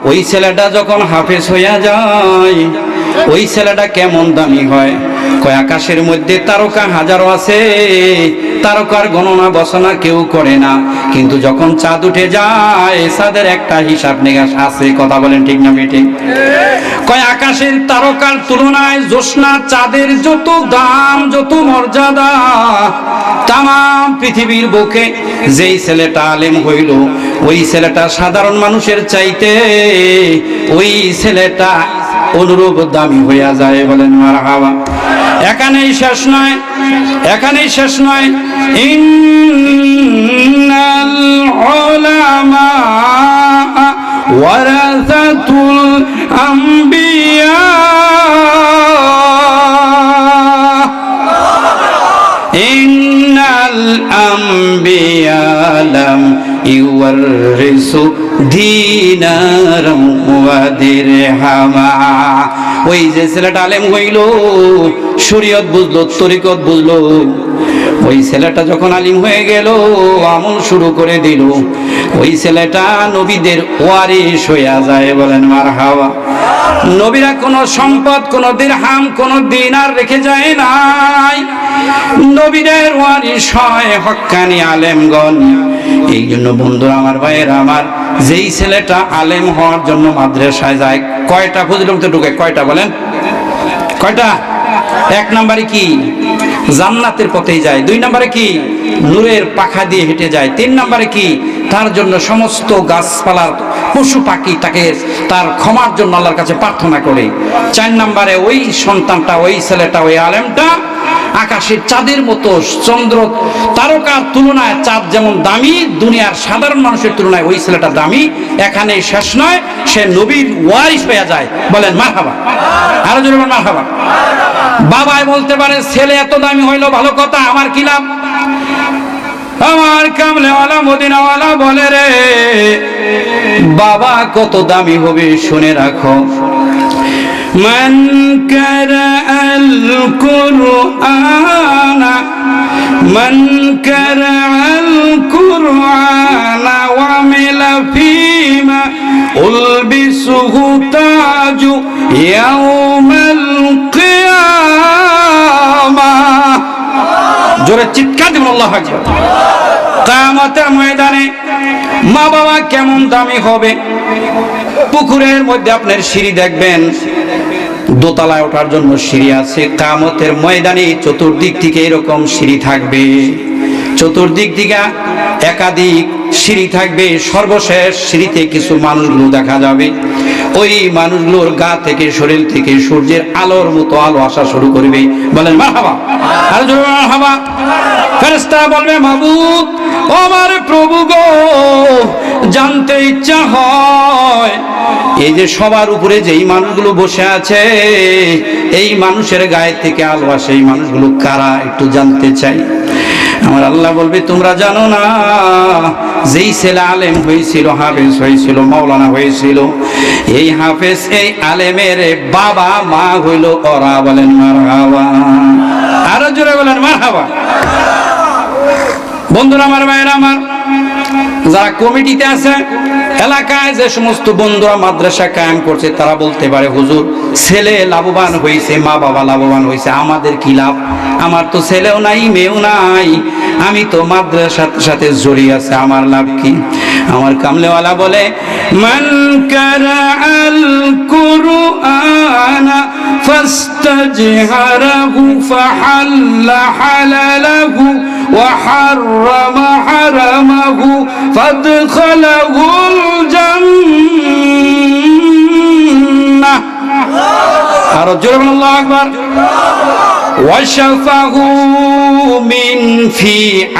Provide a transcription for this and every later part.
ওই ছেলেটা যখন হাফেজ হইয়া যায়, ওই ছেলেটা কেমন দামি হয়? কয় আকাশের মধ্যে তারকা হাজারো আছে, তারকার গণনা বসনা কেউ করে না, কিন্তু যখন চাঁদ উঠে যায় চাঁদের একটা হিসাব নিকাশ আছে। কথা বলেন ঠিক না ঠিক? কয় আকাশের তারকার তুলনায় জ্যোৎস্না চাঁদের যত দাম, যত মর্যাদা, তাম পৃথিবীর বুকে যেই ছেলেটা আলেম হইল, ওই ছেলেটা সাধারণ মানুষের চাইতে ওই ছেলেটা অনুরূপ দামি হইয়া যায়। বলেন মারহাবা। এখানেই শেষ নয়, এখানেই শেষ নয়। ইন্নাল উলামা ওয়ারাসাতুল আম্বিয়া, ইন্নাল আম্বিয়া লাম ইউওয়ারিসু দীনারাম ওয়া দিরহামা। ওই যে ছেলেটা আলেম হইল, শরীয়ত বুঝলো, তরিকত বুঝলো, ওই ছেলেটা যখন আলিম হয়ে গেল, আমল শুরু করে দিল, ওই ছেলেটা নবীদের ওয়ারিস হইয়া যায়। বলেন মারহাবা। নবীরা কোনো সম্পদ, কোনো দিরহাম, কোনো দিনার রেখে যায় নাই, নবীদের ওয়ারিস হয় হক্কানি আলেমগণ। এই জন্য বন্ধুরা আমার, ভাইয়েরা আমার, যেই ছেলেটা আলেম হওয়ার জন্য মাদ্রাসায় যায়, কয়টা ফজিলত ঢুকে? কয়টা বলেন? কয়টা? এক নম্বরে কি? জান্নাতের পথেই যায়। দুই নম্বরে কি? নূরের পাখা দিয়ে হেঁটে যায়। তিন নম্বরে কি? তার জন্য সমস্ত গাছপালার পশু পাখি তাকে তার ক্ষমার জন্য আল্লাহর কাছে প্রার্থনা করে। চার নম্বরে ওই সন্তানটা, ওই ছেলেটা, ওই আলেমটা আকাশের চাঁদের মতো, চন্দ্র তারকার তুলনায় চাঁদ যেমন দামি, দুনিয়ার সাধারণ মানুষের তুলনায় ওই ছেলেটা দামি। এখানে শেষ নয়, সে নবীর ওয়ারিস হয়ে যায়। বলেন মারহাবা। আরো জোরে বলেন মারহাবা। বাবাই বলতে পারে ছেলে এত দামি হইলো, ভালো কথা, আমার কি লাভ? আমার কামলেওয়ালা মদিনাওয়ালা বলে রে, বাবা কত দামি হবে শুনে রাখো। মান কারাআল কুরআনা, মান কারাআল কুরআনা ওয়া মিলা ফীমা উলবিসুহু তাজু ইয়াউমাল কিয়ামাহ। জোরে চিৎকার দিবেন আল্লাহু আকবার। কিয়ামতের ময়দানে মা বাবা কেমন দামি হবে। পুকুরের মধ্যে আপনার সিঁড়ি দেখবেন, দোতলায় ওঠার জন্য সিঁড়ি আছে। কিয়ামতের ময়দানে চতুর্দিক থেকে এরকম সিঁড়ি থাকবে, চতুর্দিক থেকে একাধিক সিঁড়ি থাকবে। সর্বশেষ সিঁড়িতে কিছু মানুষগুলো দেখা যাবে। ওই মানুষগুলোর গা থেকে, শরীর থেকে সূর্যের আলোর মতো আলো আসা শুরু করবে। বলেন মারহাবা। আর জোরে মারহাবা। ফেরেশতা বলবে, মাবুদ, ও আমার প্রভু গো, জানতে ইচ্ছা হয় এই যে সবার উপরে যেই মানুষগুলো বসে আছে, এই মানুষের গায়ে থেকে আলো আসে, এই মানুষগুলো কারা, একটু জানতে চাই। আমার আল্লাহ বলবে, তোমরা জানো না, যেই ছেলে আলেম হয়েছিল, হাফেজ হয়েছিল, মাওলানা হয়েছিল, এই হাফেজ, এই আলেমের বাবা মা হইল ওরা। বলেন মারহাবা। আরো জোরে বলেন মারহাবা। বন্ধুরা আমার, ভাইয়েরা আমার, যারা কমিটিতে আছে, এলাকায় যে সমস্ত বন্ধুরা মাদ্রাসা কায়েম করছে, তারা বলতে পারে, হুজুর, ছেলে লাভবান হয়েছে, মা বাবা লাভবান হয়েছে, আমাদের কি লাভ? আমার তো ছেলেও নাই, মেয়েও নাই, আমি তো মাদ্রাসার সাথে জড়িয়ে আছে, আমার লাভ কি? আমার কামলেওয়ালা বলে, মান কারাআল কুরআনা ফাস্তাজহারাহু ফাহাল্লা হালালাহু ওয়া হাররামা হারামাহু ফাদখালাহুল জান্নাহ। আর জোরে বলেন আল্লাহু আকবার। ওয়াশাফাহু মিন ফি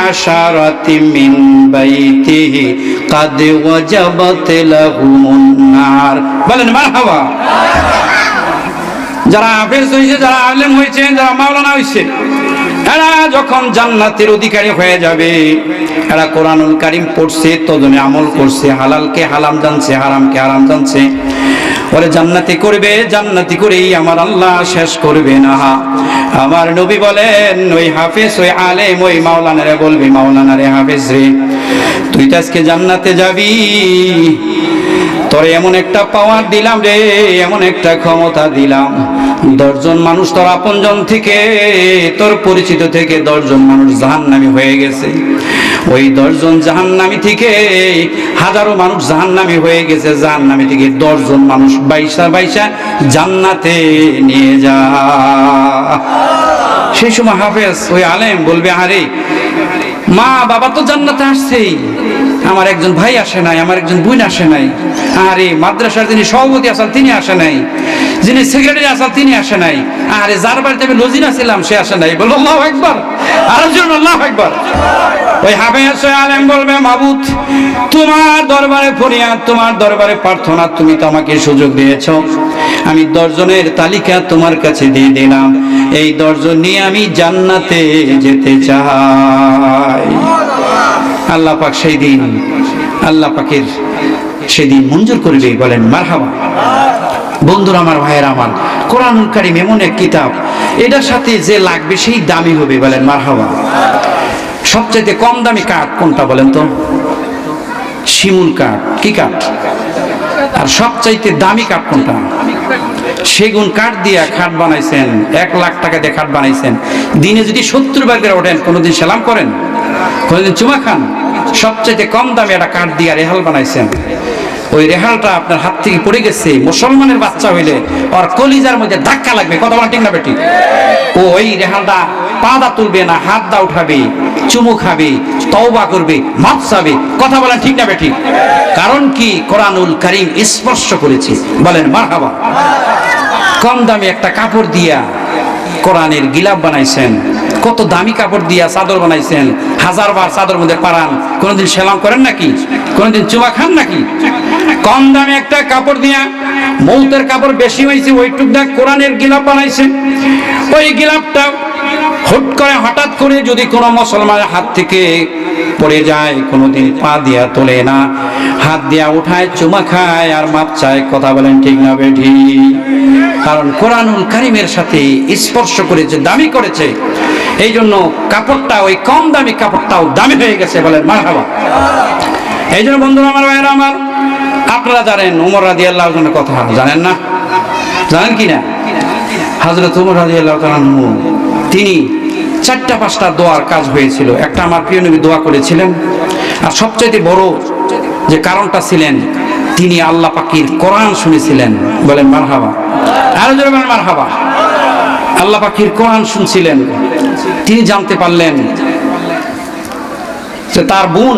আশারাতি মিন বাইতিহি কাদ ওয়াজাবাত লাহুমুন নার। বলেন মারহাবা। যারা হাফেজ হয়েছে, যারা আলেম হয়েছে, যারা মাওলানা হয়েছে, এরা যখন জান্নাতের অধিকারী হয়ে যাবে, এরা কোরআনুল কারীম পড়ছে, তদমে আমল করছে, হালালকে হালাম জানছে, হারামকে হারাম জানছে, ওরে জান্নাতি করবে। জান্নাতি করেই আমার আল্লাহ শেষ করবে না। আমার নবী বলেন, ওই হাফেজ, ওই আলেম, ওই মাওলানারে বলবি, মাওলানা রে, হাফেজ রে, তুই তো আজকে জান্নাতে যাবি, তোরে এমন একটা পাওয়ার দিলাম রে, এমন একটা ক্ষমতা দিলাম, 10 জন মানুষ তোর আপনজন থেকে, তোর পরিচিত থেকে 10 জন মানুষ জাহান্নামী হয়ে গেছে। ওই 10 জন জাহান্নামী থেকে হাজারো মানুষ জাহান্নামী হয়ে গেছে। জাহান্নামী থেকে 10 জন মানুষ বাইশা বাইশা জান্নাতে নিয়ে যা। সেই সময় হাফেজ ওই আলেম বলবে, আরে মা বাবা তো জান্নাতে আসছেই, আমার একজন ভাই আসে নাই, আমার একজন বোন আসে নাই। আরে মাদ্রাসার যিনি সভাপতি আছেন তিনি আসে নাই, যিনি সেক্রেটারি আছেন তিনি আসে নাই। আরে যার বাড়িতে আমি লজিনা ছিলাম সে আসে নাই। বলো আল্লাহু আকবার, আরেকজন আল্লাহু আকবার। ওই হাফেজ আলেম বলবে, মাবুদ তোমার দরবারে ফরিয়াদ, তোমার দরবারে প্রার্থনা, তুমি তো আমাকে সুযোগ দিয়েছো, আমি 10 জনের তালিকা তোমার কাছে দিয়ে দিলাম, এই 10 জন নিয়ে আমি জান্নাতে যেতে চাই। আল্লাহ পাক সেই দিন, আল্লাহ পাকের সেদিন মঞ্জুর করবে। বলেন মারহাবা। বন্ধুরা আমার, ভাইয়েরা আমার, কোরআনুল কারীম এমন এক কিতাব, এটার সাথে যে লাগবে সেই দামি হবে। বলেন মারহাবা। সবচেয়ে কম দামি কাঠ কোনটা বলেন তো? শিমুল কাঠ। কি কাঠ? আর সবচাইতে দামি কাঠ কোনটা? সেগুন কাঠ দিয়া খাট বানাইছেন, 1 লাখ টাকা দিয়ে খাট বানাইছেন। দিনে যদি 70 বার করে ওঠেন, কোনোদিন সালাম করেন? কোনোদিন চুমা খান? সবচাইতে কম দামি একটা কাঠ দিয়া রেহাল বানাইছেন। ওই রেহালটা আপনার হাত থেকে পড়ে গেছে, মুসলমানের বাচ্চা হইলে ওর কলিজার মধ্যে ধাক্কা লাগবে। কথা বলা ঠিক না বেটি? ওই রেহালটা পা দা তুলবে না, হাত দা উঠাবে, চুমু খাবে, তওবা করবে, মাফ চাবে। কথা বলা ঠিক না বেটি? কারণ কি? কোরআনুল কারীম স্পর্শ করেছে। বলেন মারহাবা। কম দামি একটা কাপড় দিয়া কোরআনের গিলাফ বানাইছেন, কত দামি কাপড় দিয়া চাদর বানাইছেন, 1000 বার চাদর মধ্যে পারান। কোনদিন সেলাম করেন নাকি? কোনদিন চুমা খান নাকি? কম দামি একটা কাপড় দিয়া, মৌতের কাপড় বেশি হয়েছে, ওইটুক দা কোরআনের গিলাফ বানাইছে। ওই গিলাফটা হঠাৎ করে যদি কোনো মুসলমানের হাত থেকে পড়ে যায়, কোনোদিন পা দিয়া তোলে না, হাত দিয়া উঠায়, চুমা খায় আর মাপ চায়। কথা বলেন ঠিক না বেঠি? কারণ কোরআনুল কারীমের সাথে স্পর্শ করেছে, দামি করেছে, এই জন্য কাপড়টা, ওই কম দামি কাপড়টাও দামি হয়ে গেছে। বলেন মারহাবা। এই জন্য বন্ধুরা আমার, ভাইয়েরা আমার, আপনারা জানেন ওমর রাদিয়াল্লাহু আনহুর কথা জানেন না? জানেন কি না? হযরত ওমর রাদিয়াল্লাহু তাআলা তিনি 4টা-5টা দোয়ার কাজ হয়েছিল। একটা আমার প্রিয় নবী দোয়া করেছিলেন, আর সবচেয়ে বড় যে কারণটা ছিলেন, তিনি আল্লাহ পাকের কোরআন শুনেছিলেন। বলেন মারহাবা। আরো জোরে বলেন মারহাবা। আল্লাহ পাকের কোরআন শুনছিলেন, তিনি জানতে পারলেন যে তার বোন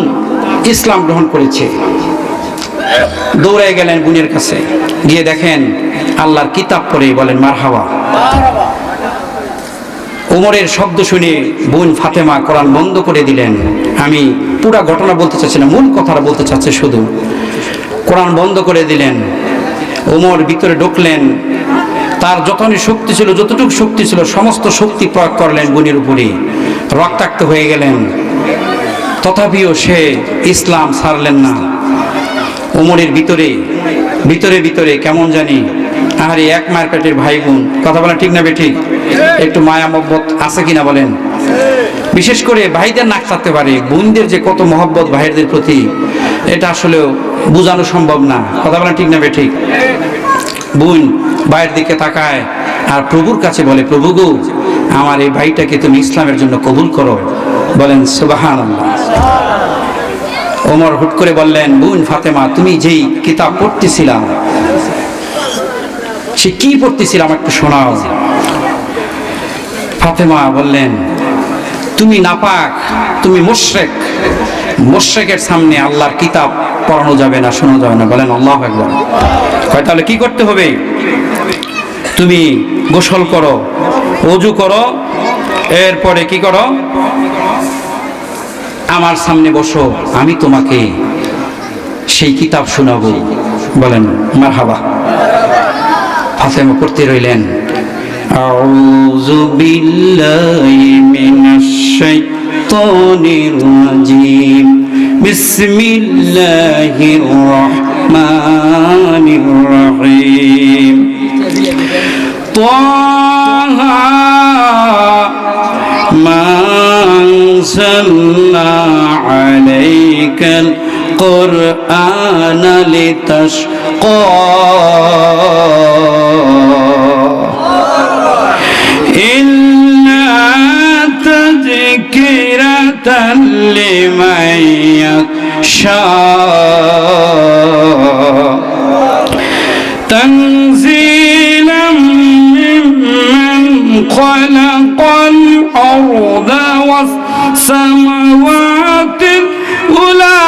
ইসলাম গ্রহণ করেছে। দৌড়ে গেলেন বোনের কাছে, গিয়ে দেখেন আল্লাহর কিতাব পড়ে। বলেন মারহাবা। ওমরের শব্দ শুনে বোন ফাতেমা কোরআন বন্ধ করে দিলেন। আমি পুরা ঘটনা বলতে চাচ্ছি না, মূল কথাটা বলতে চাচ্ছি শুধু। কোরআন বন্ধ করে দিলেন। ওমর ভিতরে ঢুকলেন, তার যতটুকু শক্তি ছিল, সমস্ত শক্তি প্রয়োগ করলেন বোনের উপরে। রক্তাক্ত হয়ে গেলেন, তথাপিও সে ইসলাম ছাড়লেন না। ওমরের ভিতরে কেমন জানি, আরে এক মায়ের পেটের ভাই বোন। কথা বলেন ঠিক না বেঠিক? একটু মায়া মহব্বত আছে কিনা বলেন? বিশেষ করে ভাইদের নাক চাটতে পারে, বোনদের যে কত মহব্বত ভাইদের প্রতি, এটা আসলেও বোঝানো সম্ভব না। কথা বলেন ঠিক না বেঠিক? বোন ভাইয়ের দিকে তাকায় আর প্রভুর কাছে বলে, প্রভু গো, আমার এই ভাইটাকে তুমি ইসলামের জন্য কবুল করো। বলেন সুবহানাল্লাহ। ওমর হুট করে বললেন, বোন ফাতেমা, তুমি যেই কিতাব পড়তেছিলাম, সে কি পড়তেছিলাম একটু শোনাও। ফাতেমা বললেন, তুমি নাপাক, তুমি মুশরিক, মুশরিকের সামনে আল্লাহর কিতাব পড়ানো যাবে না, শোনা যাবে না। বলেন আল্লাহু আকবার। কয় তাহলে কি করতে হবে? তুমি গোসল করো, ওযু করো, এরপরে কি করো? আমার সামনে বসো, আমি তোমাকে সেই কিতাব শোনাবো। বলেন মারহাবা। ফাতেমা পড়তে রইলেন, আউযু বিল্লাহি মিনাশ শাইতানির রাজীম, বিসমিল্লাহির রাহমানির রাহিম। তাহা মা আনজালনা আলাইকাল القرآن لتشقى إلا تذكرة لمن يخشى تنزيلا ممن خلق الأرض والسماوات العلى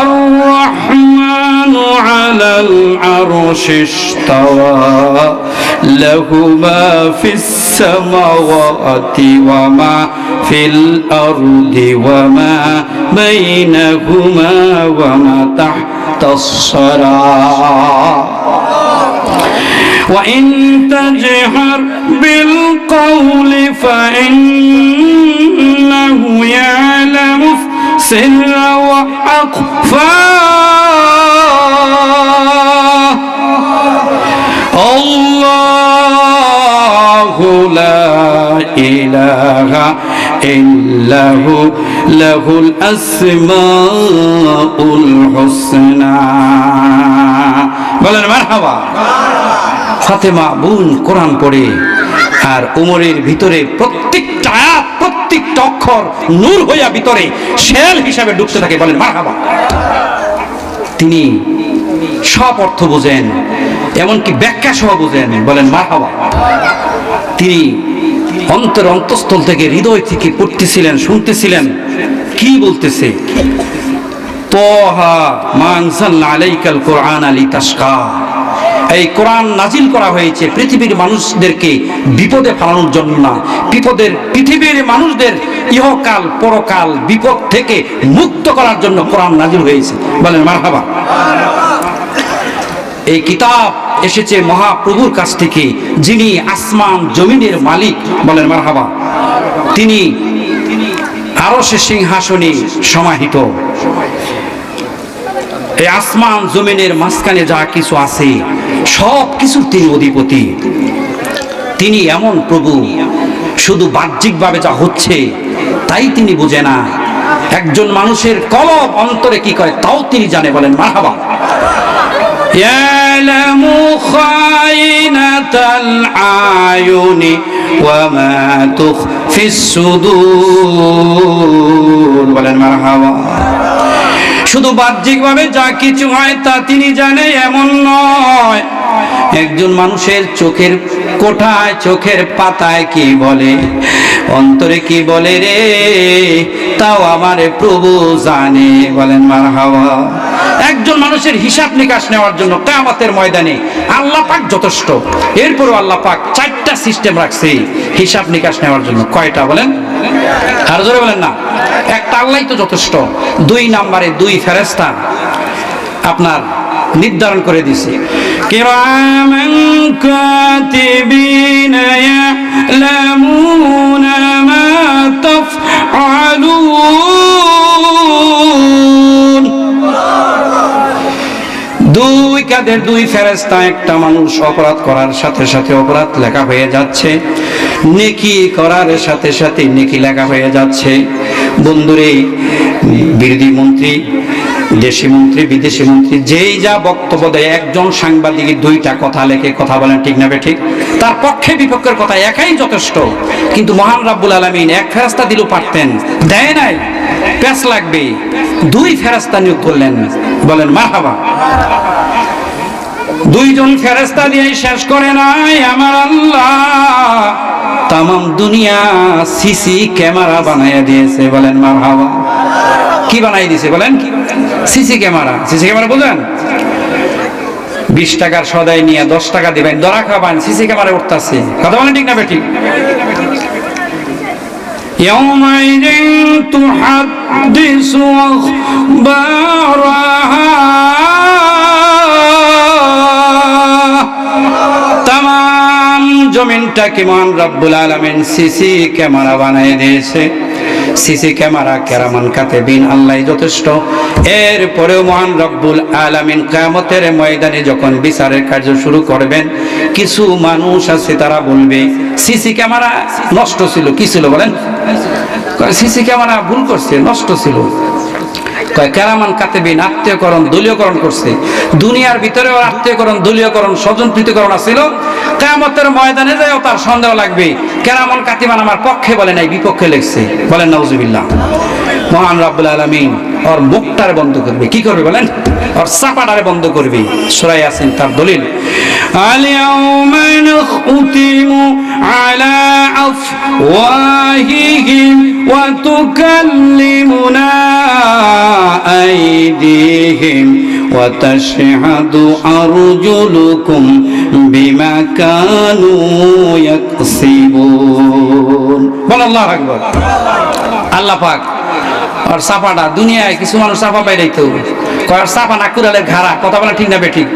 الرحمن على العرش استوى له ما في السماوات وما في الأرض وما بينهما وما تحت الثرى وإن تجهر بالقول فإنه يعلم السر وأخفى الله لا إله إلا هو له الأسماء الحسنى বলেন মারহাবা। ফাতেমা বোন কোরআন পড়ে আর উমরের ভিতরে প্রত্যেকটা আয়াত প্রত্যেকটা অক্ষর নূর হইয়া ভিতরে শেল হিসাবে ঢুকতে থাকে, বলেন মারহাবা। তিনি সব অর্থ বোঝেন, এমনকি ব্যাখ্যা সহ বোঝেন, বলেন মারহাবা। তিনি অন্তঃস্থল থেকে হৃদয় থেকে পড়তেছিলেন, শুনতেছিলেন কি বলতেছে। তাহা মা আনজালনা আলাইকাল কুরআনা লিতাশকা, এই কোরআন নাজিল করা হয়েছে পৃথিবীর মানুষদেরকে বিপদে ফেলানোর জন্য না, পৃথিবীর মানুষদের ইহকাল পরকাল বিপদ থেকে মুক্ত করার জন্য কোরআন নাজিল হয়েছে, বলেন মারহাবা। এই কিতাব এসেছে মহাপ্রভুর কাছ থেকে, যিনি আসমান জমিনের মালিক, বলেন মারহাবা। তিনি আরশের সিংহাসনে সমাহিত। এই আসমান জমিনের মাঝখানে যা কিছু আছে সব কিছুর তিনি অধিপতি। তিনি এমন প্রভু, শুধু বাহ্যিকভাবে যা হচ্ছে তাই তিনি বুঝে না, একজন মানুষের কলব অন্তরে কি করে তাও তিনি জানে, বলেন মারহাবা। ইয়ালামু খায়িনাতাল আয়ুনি ওয়া মা তুখফিস সুদূর, বলেন মারহাবা। শুধু বাহ্যিকভাবে যা কিছু হয় তা তিনি জানে এমন নয়, একজন মানুষের চোখের কোঠায় চোখের পাতায় কি বলে, অন্তরে কি বলে রে, তাও আমার প্রভু জানে, বলেন মারহাবা। একজন মানুষের হিসাব নিকাশ নেওয়ার জন্য কিয়ামতের ময়দানে আল্লাহ পাক যথেষ্ট। এরপরও আল্লাহ পাক 4টা সিস্টেম রাখছে হিসাব নিকাশ নেওয়ার জন্য। কয়টা বলেন? আর জোরে বলেন না। একটা আল্লাহই তো যথেষ্ট। 2 নম্বরে 2 ফেরেশতা আপনার নির্ধারণ করে দিয়েছে, কিরামান কাতিবিনা ইয়ালামুনা মা তাফআলুন। 2 কাদের 2 ফেরেশতা, একটা মানুষ অপরাধ করার সাথে সাথে অপরাধ লেখা হয়ে যাচ্ছে, নেকি করার সাথে সাথে নেকি লেখা হয়ে যাচ্ছে। বন্ধুরে, বিরোধী মন্ত্রী, দেশি মন্ত্রী, বিদেশি মন্ত্রী, যেই যা বক্তব্য দেয়, একজন সাংবাদিক 2টা কথা লেখে, কথা বলেন ঠিক না ঠিক, তার পক্ষে বিপক্ষের কথা একাই যথেষ্ট। কিন্তু মহান রাব্বুল আলামিন 1 ফেরেশতা দিলেও পারতেন, দেয় নাই, পেঁচ লাগবে, 2 ফেরেশতা নিয়োগ করলেন, বলেন মারহাবা। 2 জন ফেরেশতা দিয়ে শেষ করে নাই আমার আল্লাহ, তামাম দুনিয়া সিসি ক্যামেরা বানাইয়া দিয়েছে, বলেন মারহাবা। কি বানাই দিয়েছে বলেন? CC camera. সিসি ক্যামেরা বুঝলেন? 20 টাকার সদাই নিয়ে 10 টাকা দিবেন, ধরা খাবেন, সিসি ক্যামেরা উঠতেছে, কথা বলেন ঠিক না বেঠিক? ইয়াউমাইদিন তুহাদ্দিসু আখবারাহা, তামাম জমিনটাকে মহান রব্বুল আলামিন সিসি ক্যামেরা বানিয়ে দিয়েছে। সিসি ক্যামেরা, কেরামান কাতেবিন, আল্লাহ যথেষ্ট। এরপরেও মহান রব্বুল আলামিন কিয়ামতের ময়দানে যখন বিচারের কার্য শুরু করবেন, কিছু মানুষ আছে তারা বলবে সিসি ক্যামেরা নষ্ট ছিল। কি ছিল বলেন? সিসি ক্যামেরা ভুল করছে, নষ্ট ছিল। কেরামান কাতেবিন আত্মীয়করণ দলীয়করণ করছে। দুনিয়ার ভিতরেও আত্মীয়করণ দলীয়করণ স্বজনপ্রীতিকরণ ছিল। কিয়ামতের ময়দানে যায়ও তার সন্দেহ লাগবে, কেরামান কাতিবান আমার পক্ষে বলে নাই, বিপক্ষে লেখছে। বলেন নাউজুবিল্লাহ। মহান রব্বুল আলামিন ওর মুখটারে বন্ধ করবে। কি করবে বলেন? ওর চাপাটারে বন্ধ করবে। সূরা ইয়াসিন তার দলিল। আল-ইয়াউমা নাখতিমু আলা আফওয়াহিহিম ওয়া তুকাল্লিমুনা আইদিহিম ওয়া তাশহাদু আরজুলুকুম বিমা কানু ইয়াকসিবুন। বলেন আল্লাহু আকবার। আল্লাহ পাক আর সাপাটা দুনিয়ায় কিছু মানুষ সাপা পাইলেই তো কয় সাপা না কুড়ালে ঘাড়া। কথা বলা ঠিক না বেঠিক?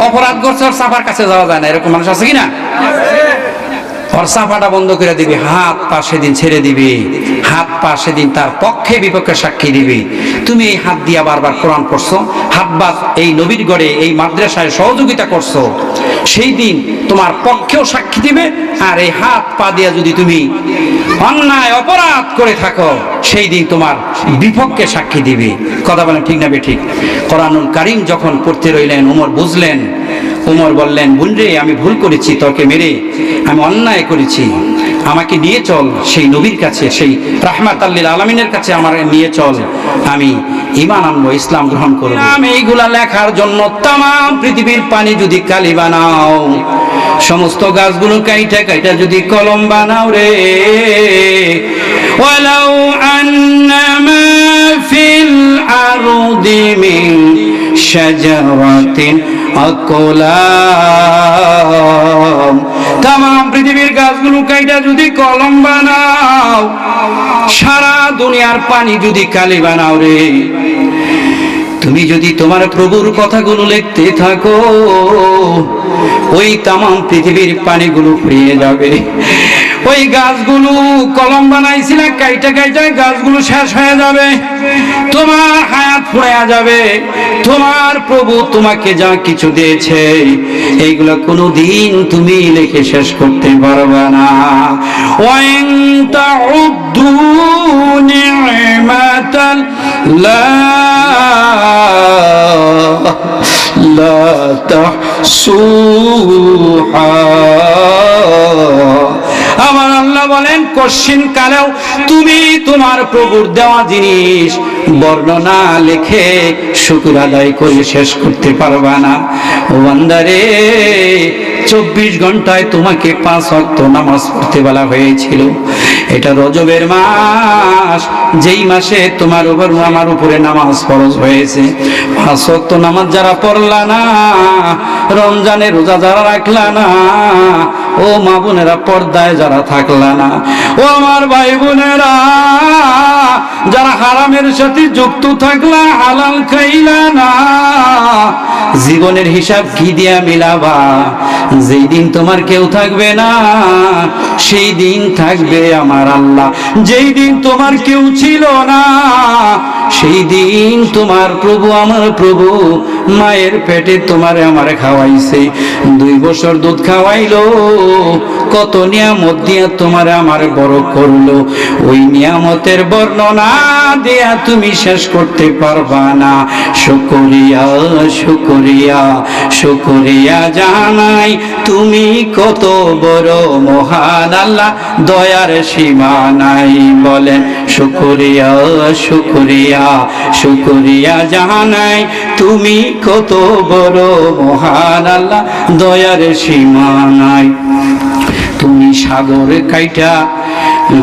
অপরাধ করছে আর সাপার কাছে যাওয়া যায় না, এরকম মানুষ আছে কিনা? ওর সাফাটা বন্ধ করে দিবে, হাত পা সেদিন ছেড়ে দিবে, হাত পা সেদিন তার পক্ষে বিপক্ষে সাক্ষী দিবে। তুমি এই হাত দিয়া বারবার কোরআন পড়ছো, হাত বাস এই নবীর গড়ে এই মাদ্রাসায় সহযোগিতা করছো, সেই দিন তোমার পক্ষেও সাক্ষী দিবে। আর এই হাত পা দিয়া যদি তুমি অন্যায় অপরাধ করে থাকো, সেই দিন তোমার বিপক্ষে সাক্ষী দিবে। কথা বলেন ঠিক না বেঠিক? কোরআনুল কারীম যখন পড়তে রইলেন, ওমর বুঝলেন। ওমর বললেন, বোনরে আমি ভুল করেছি, তোকে মেরে আমি অন্যায় করেছি, আমাকে নিয়ে চল সেই নবীর কাছে, সেই রাহমাতাল লিল আলামিনের কাছে আমার নিয়ে চল, আমি ঈমান আনবো, ইসলাম গ্রহণ করব। আমি এইগুলা লেখার জন্য তামাম পৃথিবীর পানি যদি কালি বানাও, সমস্ত গাছগুলো কাইটা কাইটা যদি কলম বানাও রে, ওয়ালাউ আন্নামা ফিল আরদি মিন শাজারাতিন আকলাম, তামাম পৃথিবীর গাছগুলো কাইটা যদি কলম বানাও, সারা দুনিয়ার পানি যদি কালি বানাও রে, তুমি যদি তোমার প্রভুর কথাগুলো লিখতে থাকো, ওই তামাম পৃথিবীর পানিগুলো ফুরিয়ে যাবে। ওই গাছগুলো কলম বানাইছিল কাইটা কাইটা গাছগুলো শেষ হয়ে যাবে, তোমার হায়াত ফুরিয়ে যাবে। তোমার প্রভু তোমাকে যা কিছু দিয়েছে এইগুলো কোনোদিন তুমি লিখে শেষ করতে পারবে না। ওয়াইন তাউদ্দু নি'মাতাল্লাহ লা তাহসুহা। আমার আল্লাহ বলেন, কশিন কালেও তুমি তোমার প্রভুর দেওয়া জিনিস বর্ণনা লিখে শুকর আদায় করে শেষ করতে পারবা না। ও বান্দারে, 24 ঘন্টায় তোমাকে 5 ওয়াক্ত নামাজ পড়তে বলা হয়েছিল। এটা রজবের মাস, যেই মাসে তোমার উপর আমার উপরে নামাজ ফরজ হয়েছে। 5 ওয়াক্ত নামাজ যারা পড়লা না, রমজানের রোজা যারা রাখলা না, ও মা বোনেরা পর্দায় যারা থাকলা না, ও আমার ভাই বোনেরা যারা হারামের সাথে যুক্ত থাকলা, হালাল খাইলা না, জীবনের হিসাব কি দিয়া মিলাবা? যেই দিন তোমার কেউ থাকবে না, সেই দিন থাকবে আমার আল্লাহ। যেই দিন তোমার কেউ ছিল না, সেই দিন তোমার প্রভু আমার প্রভু মায়ের পেটে তোমারে আমারে খাওয়াইছে, 2 বছর দুধ খাওয়াইলো, কত নিয়ামত দিয়া তোমারে আমারে বড় করলো। ওই নিয়ামতের বর্ণনা দিয়া তুমি শেষ করতে পারবা না। শুকরিয়া শুকরিয়া শুকরিয়া জানাই, তুমি কত বড় মহান আল্লাহ, দয়ার সীমা নাই। বলেন শুকরিয়া শুকরিয়া শুকরিয়া জানাই, তুমি কত বড় মহান আল্লাহ, দয়ার সীমা নাই। তুমি সাগর কাইটা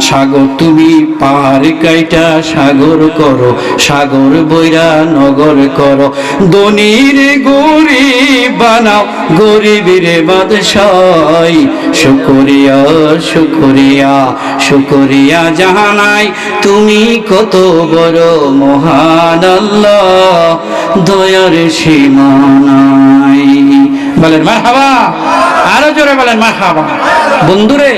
সাগর, তুমি পাহাড় কাইটা সাগর করো, সাগর বইরা নগর করো, ধনীর গরিব বানাও, গরিবের বাদশাহ। শুকরিয়া শুকরিয়া শুকরিয়া জানাই, তুমি কত বড় মহান আল্লাহ, দয়ার সীমা নাই। বলেন মারহাবা। আরো জোরে বলেন মারহাবা। বন্ধুরে,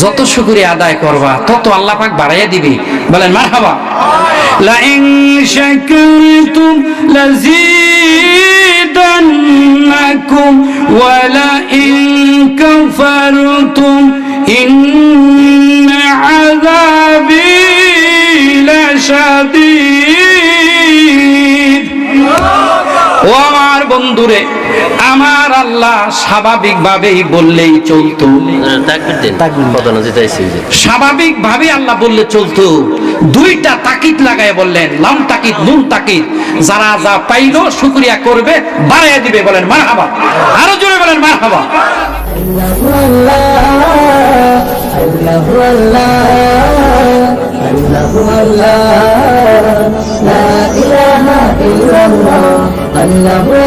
যত শুকরিয়া আদায় করবা তত আল্লাহ পাক বাড়াইয়া দিবে, বলেন মারহাবা। লা ইন শাকারতুম লাযীদান্নাকুম ওয়া লা ইন কাফারতুম ইন্না আযাবি লাশাদীদ। ও আমার বন্ধুরে, আমার আল্লাহ স্বাভাবিকভাবেই বললেই চলতো, স্বাভাবিকভাবে আল্লাহ বললে চলতো। দুইটা তাকিদ লাগায় বললেন, লাম তাকিদ নুন তাকিদ। যারা যা পাইলো শুকরিয়া করবে, বাড়াইয়া দিবে, বলেন মারহাবা। আরো জোরে বলেন মারহাবা। আল্লাহু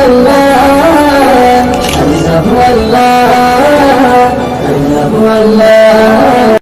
আল্লাহ